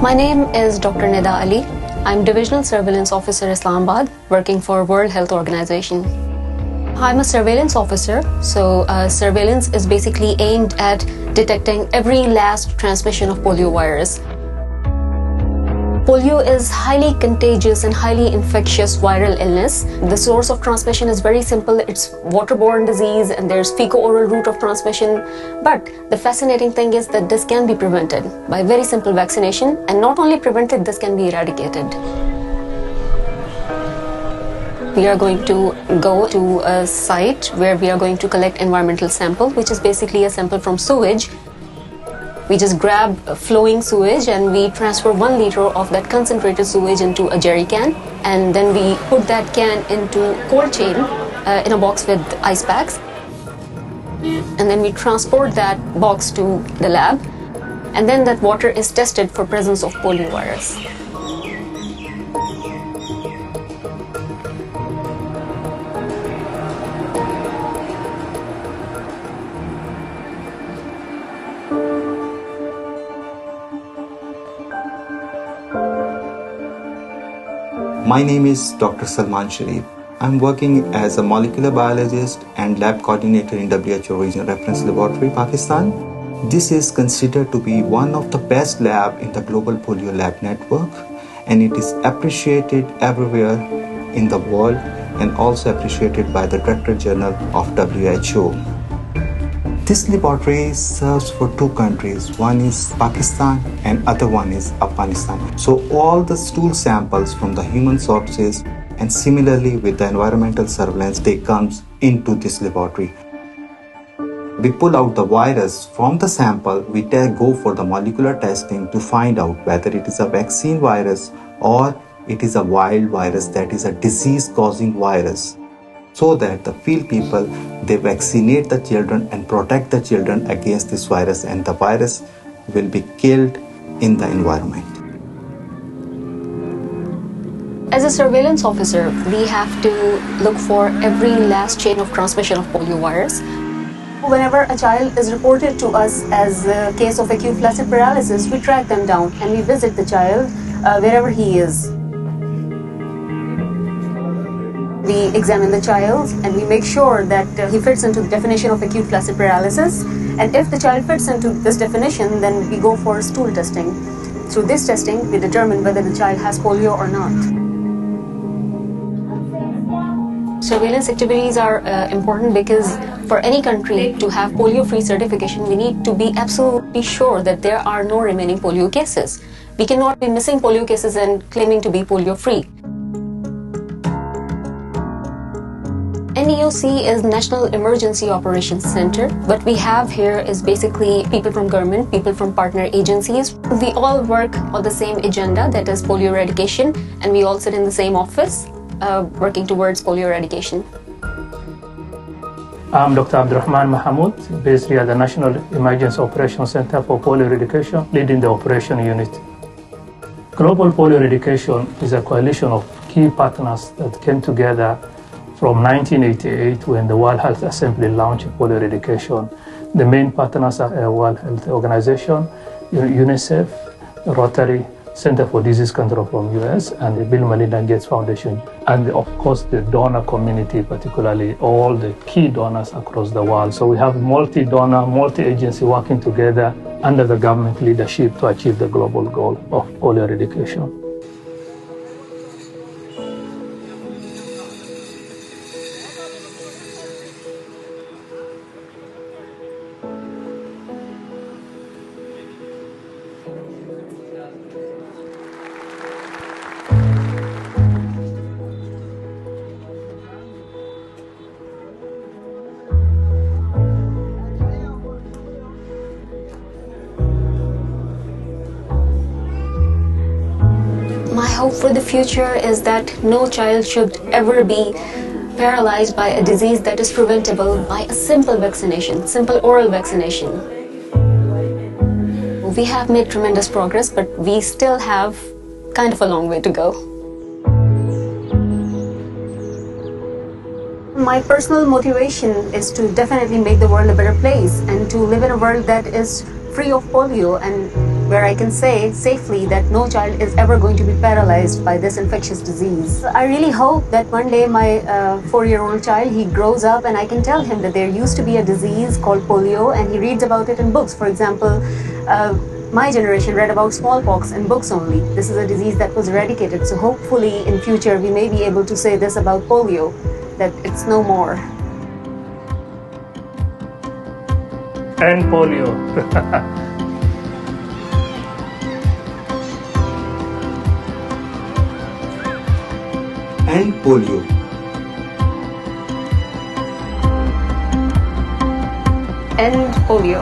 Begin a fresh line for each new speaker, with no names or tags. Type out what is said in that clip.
My name is Dr. Nida Ali. I'm Divisional Surveillance Officer Islamabad, working for World Health Organization. I'm a surveillance officer, so surveillance is basically aimed at detecting every last transmission of polio virus. Polio is highly contagious and highly infectious viral illness. The source of transmission is very simple. It's waterborne disease and there's fecal-oral route of transmission. But the fascinating thing is that this can be prevented by very simple vaccination, and not only prevented, this can be eradicated. We are going to go to a site where we are going to collect environmental sample, which is basically a sample from sewage. We just grab flowing sewage and we transfer 1 liter of that concentrated sewage into a jerry can, and then we put that can into cold chain in a box with ice packs, and then we transport that box to the lab, and then that water is tested for presence of poliovirus.
My name is Dr. Salman Sharif. I'm working as a molecular biologist and lab coordinator in WHO Regional Reference Laboratory, Pakistan. This is considered to be one of the best labs in the global polio lab network, and it is appreciated everywhere in the world and also appreciated by the Director General of WHO. This laboratory serves for 2 countries. One is Pakistan and other one is Afghanistan. So all the stool samples from the human sources, and similarly with the environmental surveillance, they comes into this laboratory. We pull out the virus from the sample. We go for the molecular testing to find out whether it is a vaccine virus or it is a wild virus, that is a disease-causing virus, so that the field people, they vaccinate the children and protect the children against this virus, and the virus will be killed in the environment.
As a surveillance officer, we have to look for every last chain of transmission of poliovirus. Whenever a child is reported to us as a case of acute flaccid paralysis, we track them down and we visit the child wherever he is. We examine the child and we make sure that he fits into the definition of acute flaccid paralysis. And if the child fits into this definition, then we go for stool testing. Through this testing, we determine whether the child has polio or not. Surveillance activities are important because for any country to have polio-free certification, we need to be absolutely sure that there are no remaining polio cases. We cannot be missing polio cases and claiming to be polio-free. NEOC is National Emergency Operations Center. What we have here is basically people from government, people from partner agencies. We all work on the same agenda, that is polio eradication, and we all sit in the same office working towards polio eradication.
I'm Dr. Abdurrahman Mahmoud, based here at the National Emergency Operations Center for Polio Eradication, leading the operation unit. Global Polio Eradication is a coalition of key partners that came together from 1988, when the World Health Assembly launched polio eradication. The main partners are World Health Organization, UNICEF, Rotary, Center for Disease Control from US, and the Bill and Melinda Gates Foundation. And of course, the donor community, particularly all the key donors across the world. So we have multi-donor, multi-agency working together under the government leadership to achieve the global goal of polio eradication.
hope for the future is that no child should ever be paralyzed by a disease that is preventable by a simple vaccination, simple oral vaccination. We have made tremendous progress, but we still have kind of a long way to go. My personal motivation is to definitely make the world a better place and to live in a world that is free of polio and where I can say safely that no child is ever going to be paralyzed by this infectious disease. I really hope that one day my 4-year-old child, he grows up and I can tell him that there used to be a disease called polio and he reads about it in books. For example, my generation read about smallpox in books only. This is a disease that was eradicated. So hopefully in future we may be able to say this about polio, that it's no more.
And polio.
And polio.
End polio.